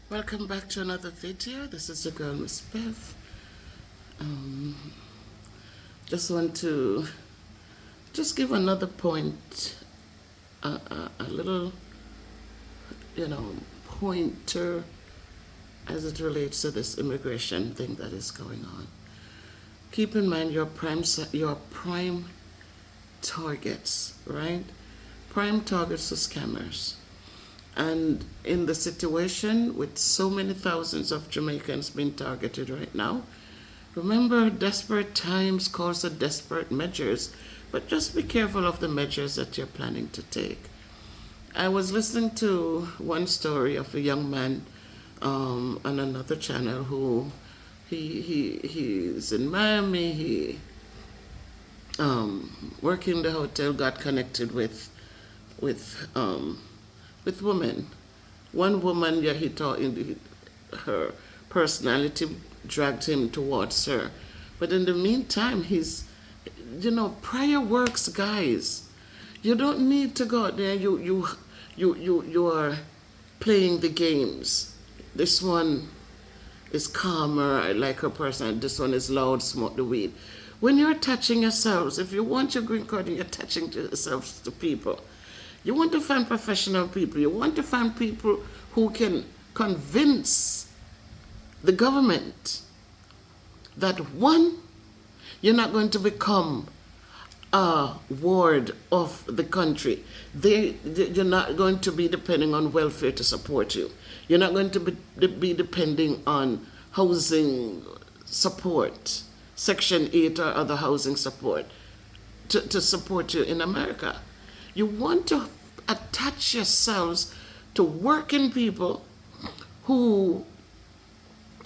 Welcome back to another video. This is your girl Miss Bev. Um, just want to give another point, a little, pointer as it relates to this immigration thing that is going on. Keep in mind your prime targets, right? Prime targets are scammers. And in the situation with so many thousands of Jamaicans being targeted right now, remember, desperate times calls for desperate measures, but just be careful of the measures that you're planning to take. I was listening to one story of a young man on another channel who he's in Miami. He working in the hotel, got connected with women. One woman, yeah, he thought her personality dragged him towards her, but in the meantime, he's, prior works, guys. You don't need to go out there. You are playing the games. This one is calmer. I like her personality. This one is loud. Smoke the weed. When you're attaching yourselves, if you want your green card and you're attaching yourselves to people, you want to find professional people. You want to find people who can convince the government that, one, you're not going to become a ward of the country. You're not going to be depending on welfare to support you. You're not going to be depending on housing support, Section 8 or other housing support to support you in America. You want to attach yourselves to working people who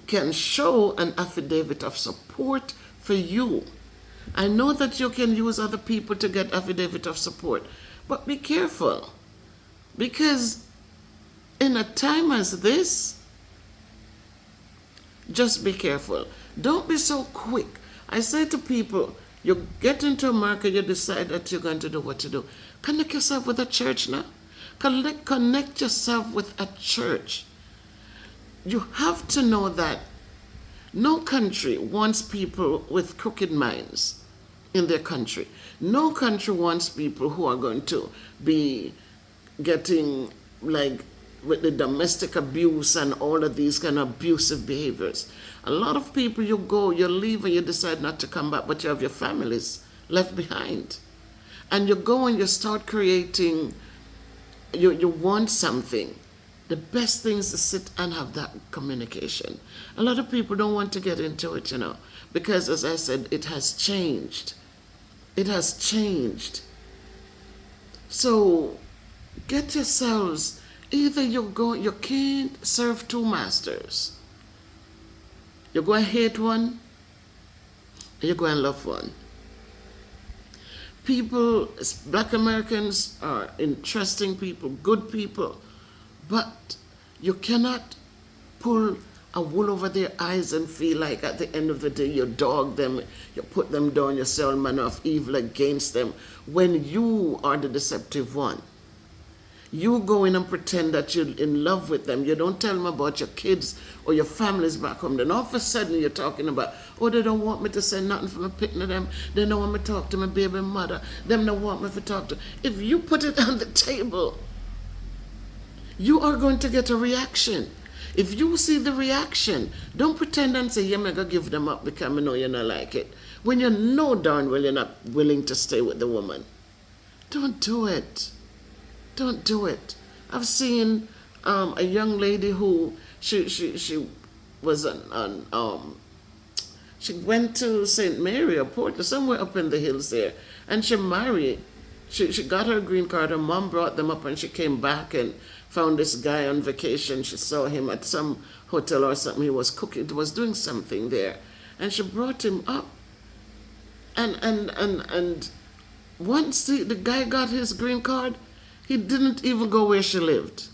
can show an affidavit of support for you. I know that you can use other people to get affidavit of support, but be careful, because in a time as this, just be careful. Don't be so quick. I say to people, you get into America, you decide that you're going to do what you do. Connect yourself with a church now. Connect yourself with a church. You have to know that no country wants people with crooked minds in their country. No country wants people who are going to be getting, like, with the domestic abuse and all of these kind of abusive behaviors. A lot of people, you leave and you decide not to come back, but you have your families left behind. And you go and you start creating, you want something. The best thing is to sit and have that communication. A lot of people don't want to get into it, because, as I said, it has changed. It has changed. So get yourselves, either you can't serve two masters. You're going to hate one, and you're going to love one. People, Black Americans are interesting people, good people, but you cannot pull a wool over their eyes and feel like at the end of the day you dog them, you put them down, you say all manner of evil against them, when you are the deceptive one. You go in and pretend that you're in love with them. You don't tell them about your kids or your families back home. Then all of a sudden you're talking about, oh, they don't want me to say nothing from a picking of them. They don't want me to talk to my baby mother. Them don't want me to talk to. If you put it on the table, you are going to get a reaction. If you see the reaction, don't pretend and say, yeah, I'm going to give them up because I know you're not like it. When you know darn well you're not willing to stay with the woman. Don't do it. Don't do it. I've seen a young lady who she was she went to St. Mary or Port, somewhere up in the hills there, and she married. She got her green card. Her mom brought them up, and she came back and found this guy on vacation. She saw him at some hotel or something. He was cooking. He was doing something there, and she brought him up. And once the guy got his green card, he didn't even go where she lived.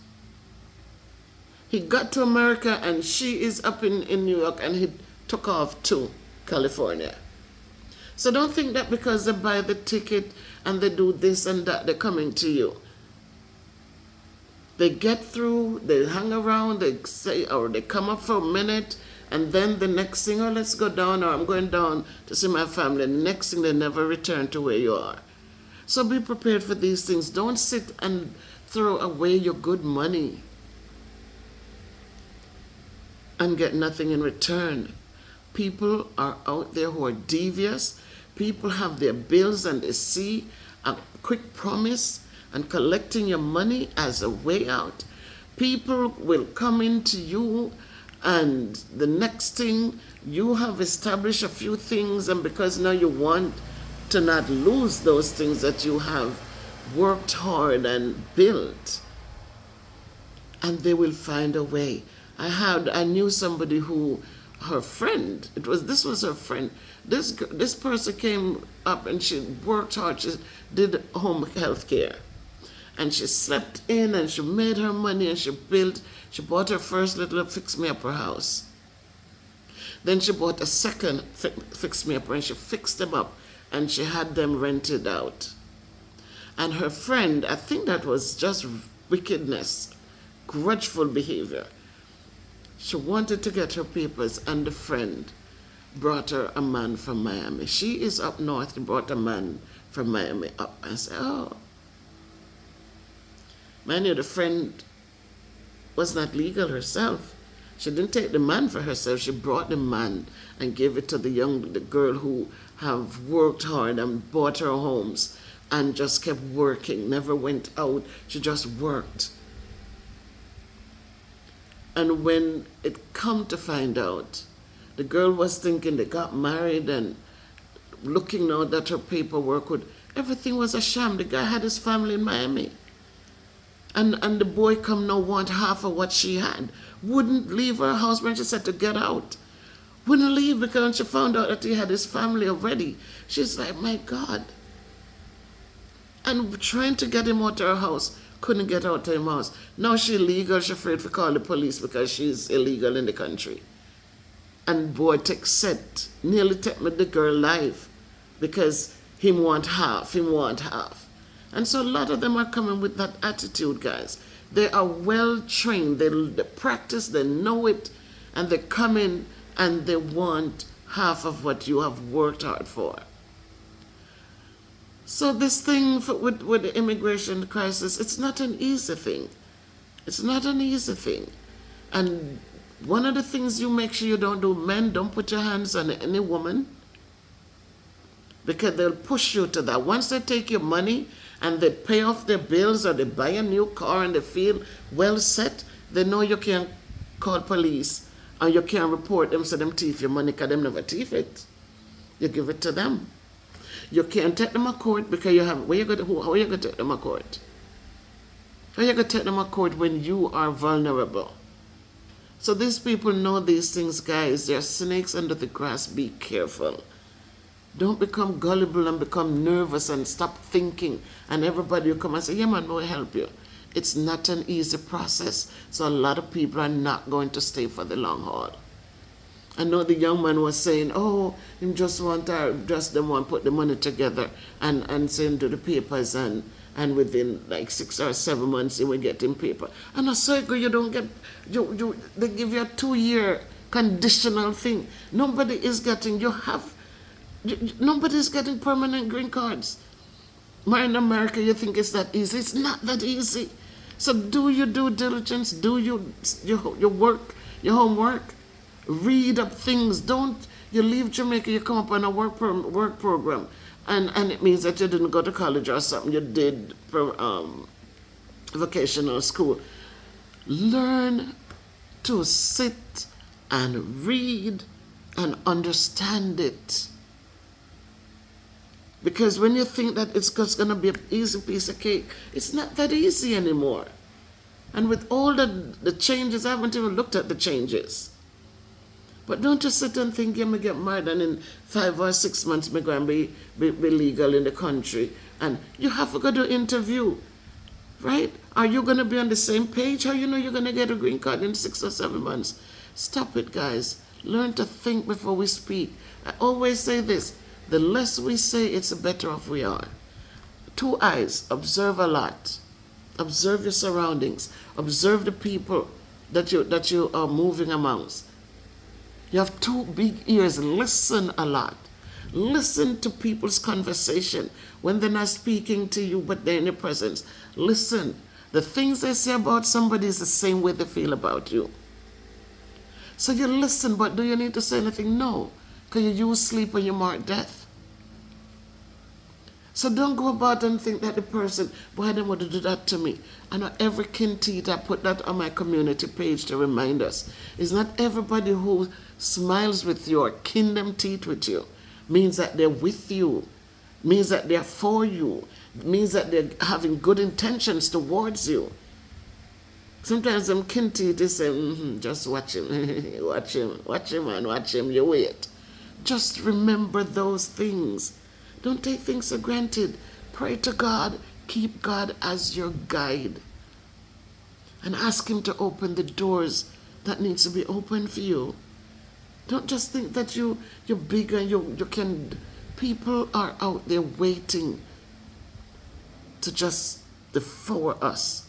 He got to America and she is up in New York, and he took off to California. So don't think that because they buy the ticket and they do this and that, they're coming to you. They get through, they hang around, they say, or they come up for a minute, and then the next thing, oh, let's go down, or I'm going down to see my family. And the next thing, they never return to where you are. So be prepared for these things. Don't sit and throw away your good money and get nothing in return. People are out there who are devious. People have their bills and they see a quick promise and collecting your money as a way out. People will come into you, and the next thing, you have established a few things, and because now you want to not lose those things that you have worked hard and built, and they will find a way. I knew somebody who, her friend, this was her friend. This person came up and she worked hard. She did home health care, and she slept in and she made her money and she bought her first little fix-me-upper house. Then she bought a second fix-me-upper and she fixed them up and she had them rented out. And her friend, I think that was just wickedness, grudgeful behavior. She wanted to get her papers, and the friend brought her a man from Miami. She is up north. He brought a man from Miami up. I said, oh. Mind you, the friend was not legal herself. She didn't take the man for herself. She brought the man and gave it to the girl who have worked hard and bought her homes and just kept working, never went out. She just worked. And when it come to find out, the girl was thinking they got married and looking now that her paperwork everything was a sham. The guy had his family in Miami. And the boy come now want half of what she had. Wouldn't leave her house when she said to get out. Wouldn't leave because when she found out that he had his family already, she's like, my God. And trying to get him out of her house, couldn't get out of his house. Now she's illegal, she's afraid to call the police because she's illegal in the country. And boy, nearly take me the girl life because him want half. And so a lot of them are coming with that attitude, guys. They are well trained, they practice, they know it, and they come in and they want half of what you have worked hard for. So this thing with the immigration crisis, it's not an easy thing. It's not an easy thing. And one of the things you make sure you don't do, men, don't put your hands on any woman, because they'll push you to that. Once they take your money and they pay off their bills or they buy a new car and they feel well set, they know you can't call police and you can't report them so them thief your money because them never thief it. You give it to them. You can't take them to court because you have, how are you going to take them to court? How are you going to take them to court when you are vulnerable? So these people know these things, guys. There are snakes under the grass. Be careful. Don't become gullible and become nervous and stop thinking. And everybody will come and say, yeah, man, we'll help you. It's not an easy process. So a lot of people are not going to stay for the long haul. I know the young man was saying, oh, him just want to put the money together and send to the papers and within like 6 or 7 months he will get in paper. And I say, you don't get, they give you a 2-year conditional thing. Nobody's getting permanent green cards. In America, you think it's that easy. It's not that easy. So do your due diligence, do your work, your homework. Read up things. Don't you leave Jamaica, you come up on a work program, and it means that you didn't go to college or something. You did vocational school. Learn to sit and read and understand it. Because when you think that it's just going to be an easy piece of cake, it's not that easy anymore. And with all the changes, I haven't even looked at the changes. But don't just sit and think, I'm going to get married and in 5 or 6 months I'm going to be legal in the country. And you have to go to interview, right? Are you going to be on the same page? How you know you're going to get a green card in 6 or 7 months? Stop it, guys. Learn to think before we speak. I always say this, the less we say, it's the better off we are. 2 eyes, observe a lot. Observe your surroundings. Observe the people that you are moving amongst. You have two big ears. Listen a lot. Listen to people's conversation when they're not speaking to you, but they're in your presence. Listen. The things they say about somebody is the same way they feel about you. So you listen, but do you need to say anything? No. Because you use sleep when you mark death. So don't go about and think that the person, why they want to do that to me? I know every kin teeth, I put that on my community page to remind us. It's not everybody who smiles with you or kin them teeth with you means that they're with you, means that they're for you, means that they're having good intentions towards you. Sometimes them kin teeth, they say, just watch him, watch him, and watch him, you wait. Just remember those things. Don't take things for granted. Pray to God. Keep God as your guide. And ask Him to open the doors that needs to be opened for you. Don't just think that you're big and you can. People are out there waiting to just devour us.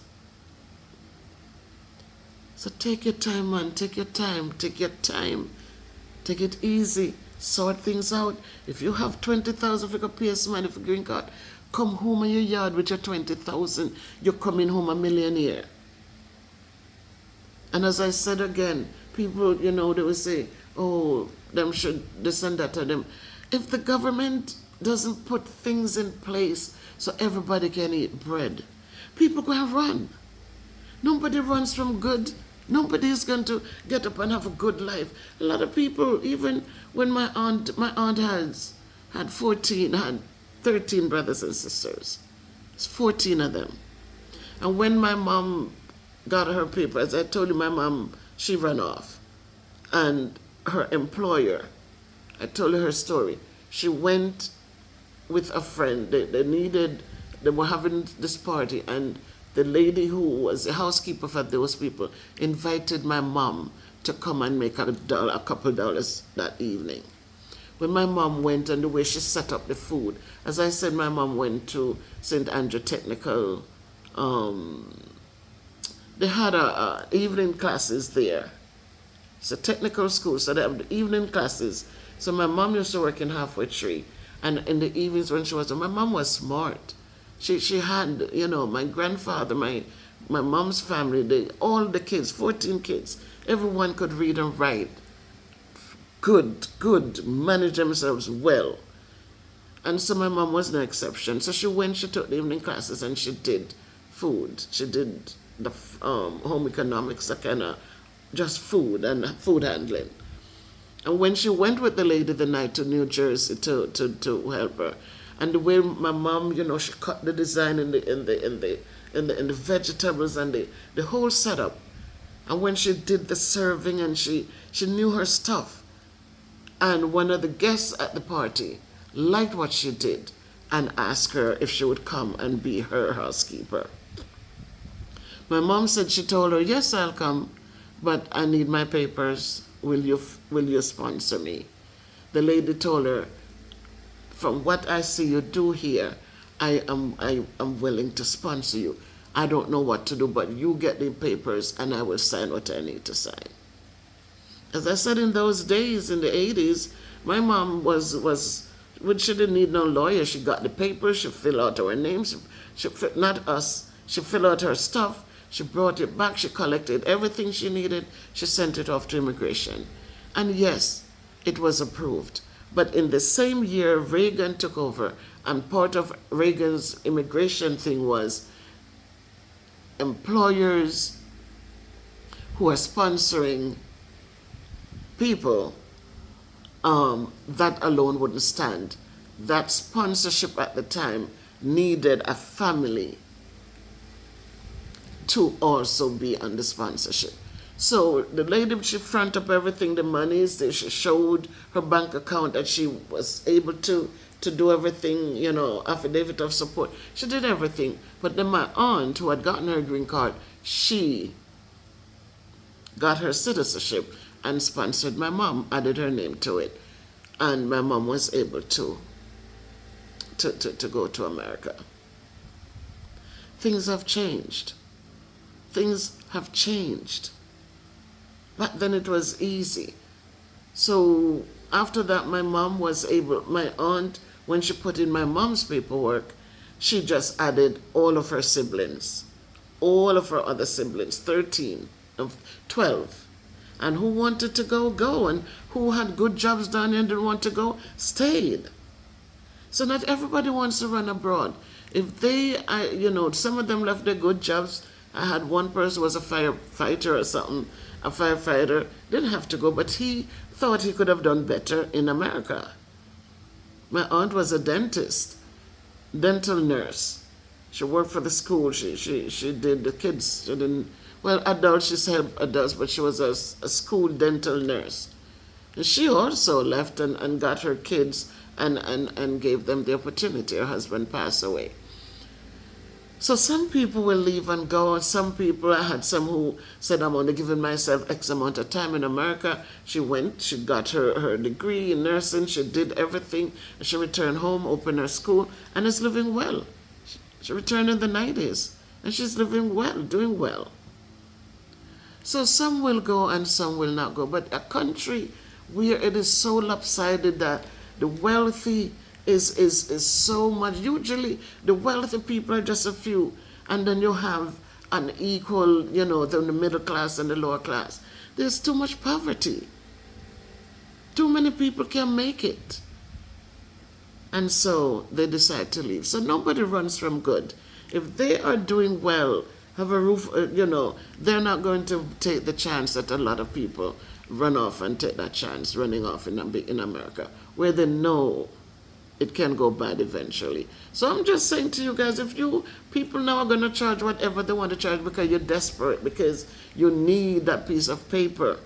So take your time, man. Take your time. Take your time. Take it easy. Sort things out. If you have 20,000 for your PS money for green card, come home in your yard with your 20,000. You're coming home a millionaire. And as I said again, people, they will say, oh, them should this and that to them. If the government doesn't put things in place so everybody can eat bread, people go and run. Nobody runs from good. Nobody is going to get up and have a good life. A lot of people, even when my aunt had 13 brothers and sisters. It's 14 of them. And when my mom got her papers, I told you my mom, she ran off. And her employer, I told her story. She went with a friend. They were having this party, and the lady who was the housekeeper for those people invited my mom to come and make a couple dollars that evening. When my mom went, and the way she set up the food, as I said, my mom went to St. Andrew Technical. They had evening classes there. It's a technical school, so they have the evening classes. So my mom used to work in Halfway Tree, and in the evenings when she was, my mom was smart. She had, my grandfather, my mom's family, all the kids, 14 kids, everyone could read and write. Good, manage themselves well. And so my mom was no exception. So she took the evening classes, and she did food. She did the home economics, that kind of just food and food handling. And when she went with the lady the night to New Jersey to help her, and the way my mom, she cut the design in the vegetables and the whole setup. And when she did the serving, and she knew her stuff. And one of the guests at the party liked what she did and asked her if she would come and be her housekeeper. My mom said, she told her, yes, I'll come, but I need my papers. Will you sponsor me? The lady told her, from what I see you do here, I am willing to sponsor you. I don't know what to do, but you get the papers and I will sign what I need to sign. As I said, in those days, in the 80s, my mom she didn't need no lawyer. She got the papers, she filled out our names, she filled out her stuff, she brought it back, she collected everything she needed, she sent it off to immigration. And yes, it was approved. But in the same year, Reagan took over, and part of Reagan's immigration thing was employers who are sponsoring people, that alone wouldn't stand. That sponsorship at the time needed a family to also be under sponsorship. So the lady, she front up everything, the monies, she showed her bank account that she was able to do everything, affidavit of support. She did everything. But then my aunt, who had gotten her green card, she got her citizenship and sponsored my mom, added her name to it. And my mom was able to go to America. things have changed. Things have changed. Back then it was easy. So after that, my aunt, when she put in my mom's paperwork, she just added all of her siblings, all of her other siblings, 13 of 12. And who wanted to go, go. And who had good jobs done and didn't want to go, stayed. So not everybody wants to run abroad. If they, some of them left their good jobs. I had one person who was a firefighter or something, a firefighter, didn't have to go, but he thought he could have done better in America. My aunt was a dentist, dental nurse. She worked for the school. She did the kids. She didn't, well, adults, she helped adults, but she was a school dental nurse. And she also left and got her kids and gave them the opportunity. Her husband passed away. So some people will leave and go. Some people, I had some who said, I'm only giving myself X amount of time in America. She went, she got her degree in nursing, she did everything. She returned home, opened her school, and is living well. She returned in the 90s, and she's living well, doing well. So some will go and some will not go. But a country where it is so lopsided that the wealthy is so much. Usually the wealthy people are just a few, and then you have an equal, the middle class and the lower class. There's too much poverty. Too many people can make it. And so they decide to leave. So nobody runs from good. If they are doing well, have a roof, they're not going to take the chance that a lot of people run off and take that chance, running off in America, where they know it can go bad eventually. So I'm just saying to you guys, if you people now are going to charge whatever they want to charge because you're desperate, because you need that piece of paper.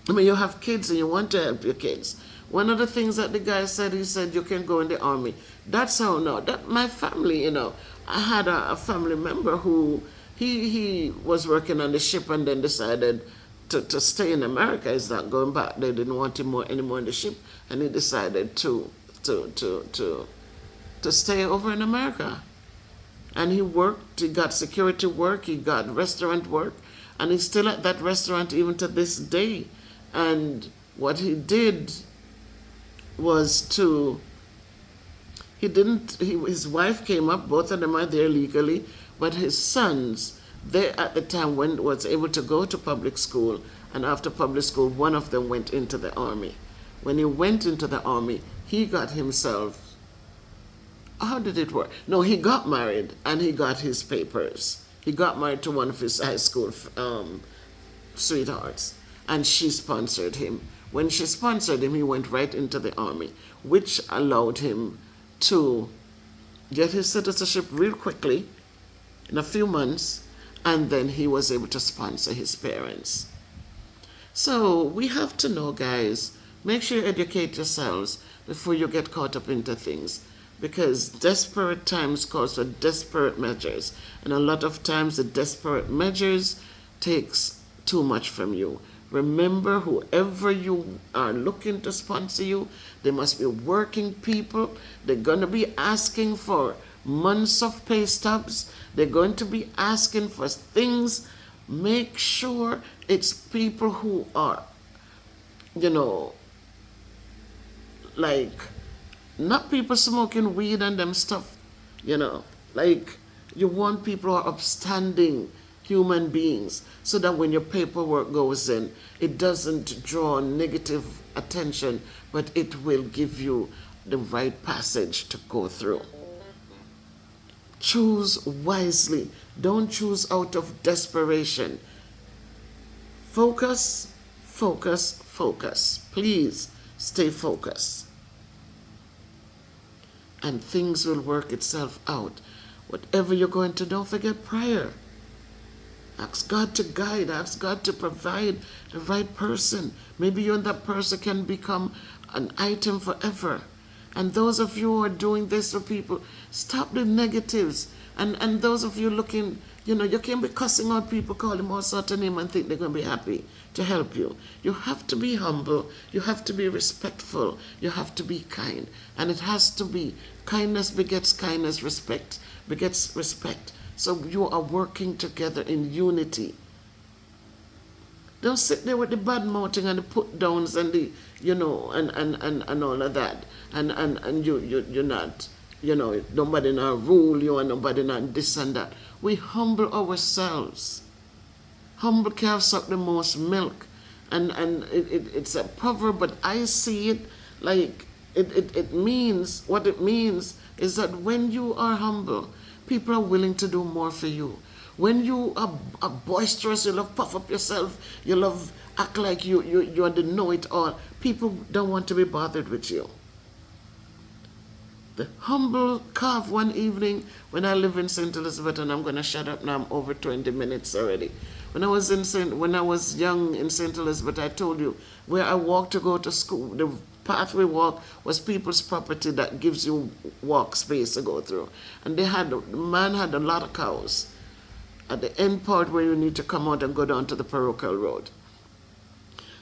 I mean, you have kids and you want to help your kids. One of the things that the guy said, he said, you can go in the army. That's how, no, that my family, I had a family member who, he was working on the ship and then decided to stay in America. He's not going back. They didn't want him anymore in the ship, and he decided to stay over in America. And he worked, he got security work, he got restaurant work, and he's still at that restaurant even to this day. And what he did was his wife came up, both of them are there legally, but his sons, they at the time was able to go to public school, and after public school, one of them went into the army. When he went into the army, he got himself, how did it work? No, he got married and he got his papers. He got married to one of his high school sweethearts, and she sponsored him. When she sponsored him, he went right into the army, which allowed him to get his citizenship real quickly, in a few months, and then he was able to sponsor his parents. So we have to know, guys, make sure you educate yourselves before you get caught up into things, because desperate times calls for desperate measures, and a lot of times the desperate measures takes too much from you. Remember, whoever you are looking to sponsor you, they must be working people. They're going to be asking for months of pay stubs. They're going to be asking for things. Make sure it's people who are, like, not people smoking weed and them stuff, like, you want people who are upstanding human beings, so that when your paperwork goes in, it doesn't draw negative attention, but it will give you the right passage to go through. Choose wisely. Don't choose out of desperation. Focus, focus, focus. Please stay focused. And things will work itself out. Whatever you're going to do, don't forget prayer. Ask God to guide. Ask God to provide the right person. Maybe you and that person can become an item forever. And those of you who are doing this for people, stop the negatives. And those of you looking, you can't be cussing out people, calling them all sorts of names and think they're going to be happy to help you. You have to be humble. You have to be respectful. You have to be kind. And it has to be kindness begets kindness, respect begets respect. So you are working together in unity. Don't sit there with the bad mouthing and the put downs and the, and all of that. And you're not, nobody not rule you and nobody not this and that. We humble ourselves. Humble calves suck the most milk. And it's a proverb, but I see it like it means, what it means is that when you are humble, people are willing to do more for you. When you are boisterous, you love puff up yourself, you love act like you're the know-it-all, people don't want to be bothered with you. The humble calf one evening when I live in St. Elizabeth, and I'm going to shut up now, I'm over 20 minutes already. When I was young in St. Elizabeth, I told you, where I walked to go to school, the pathway walk was people's property that gives you walk space to go through. And the man had a lot of cows at the end part where you need to come out and go down to the parochial road.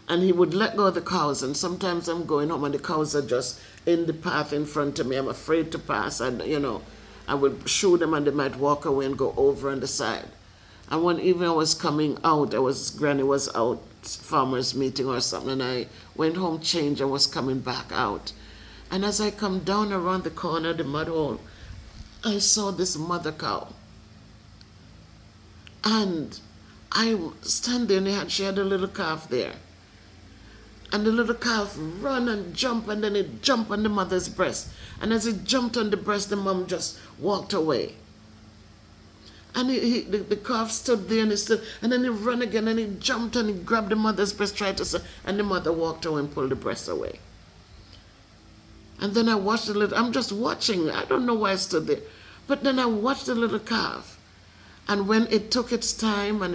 And he would let go of the cows, and sometimes I'm going home and the cows are just in the path in front of me. I'm afraid to pass, and I would shoo them and they might walk away and go over on the side. And one evening I was coming out, Granny was out, farmers meeting or something, and I went home, changed, and was coming back out. And as I come down around the corner of the mud hole, I saw this mother cow. And I stand there, and she had a little calf there. And the little calf run and jump, and then it jumped on the mother's breast. And as it jumped on the breast, the mom just walked away. And the calf stood there, and then he ran again, and he jumped and he grabbed the mother's breast, and the mother walked away and pulled the breast away. And then I watched I'm just watching, I don't know why I stood there. But then I watched the little calf. And when it took its time, and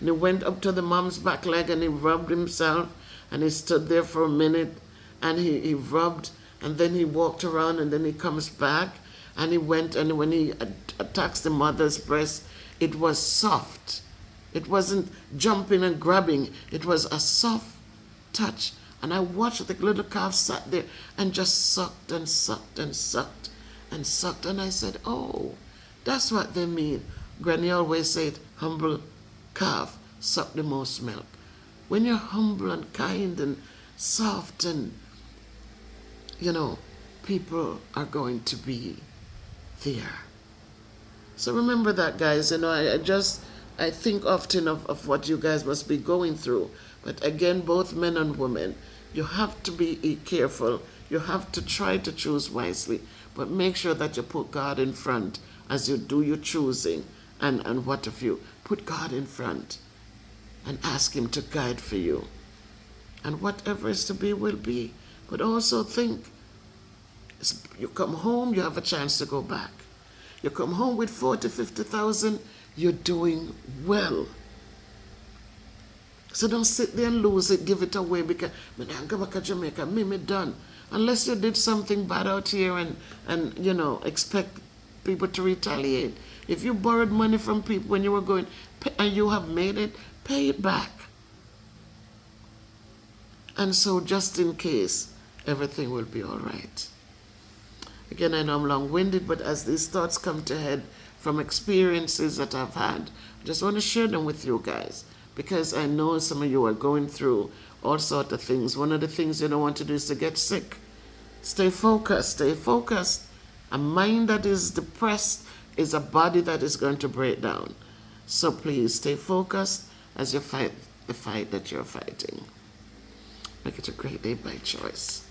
he went up to the mom's back leg and he rubbed himself, and he stood there for a minute, and he rubbed, and then he walked around, and then he comes back, and he went, and when he attacks the mother's breast, it was soft. It wasn't jumping and grabbing. It was a soft touch. And I watched the little calf sat there and just sucked and sucked and sucked and sucked. And I said, oh, that's what they mean. Granny always said, humble calf suck the most milk. When you're humble and kind and soft, and people are going to be there. So remember that, guys. I think often of what you guys must be going through. But again, both men and women, you have to be careful. You have to try to choose wisely, but make sure that you put God in front as you do your choosing. And what if you put God in front and ask him to guide for you. And whatever is to be will be. But also think, you come home, you have a chance to go back. You come home with 40, 50,000, you're doing well. So don't sit there and lose it, give it away because, I don't go back to Jamaica, me done. Unless you did something bad out here and expect people to retaliate. If you borrowed money from people when you were going, and you have made it, pay it back. And so just in case, everything will be all right. Again, I know I'm long-winded, but as these thoughts come to head from experiences that I've had, I just want to share them with you guys, because I know some of you are going through all sorts of things. One of the things you don't want to do is to get sick. Stay focused, stay focused. A mind that is depressed is a body that is going to break down. So please stay focused as you fight the fight that you're fighting. Make it a great day by choice.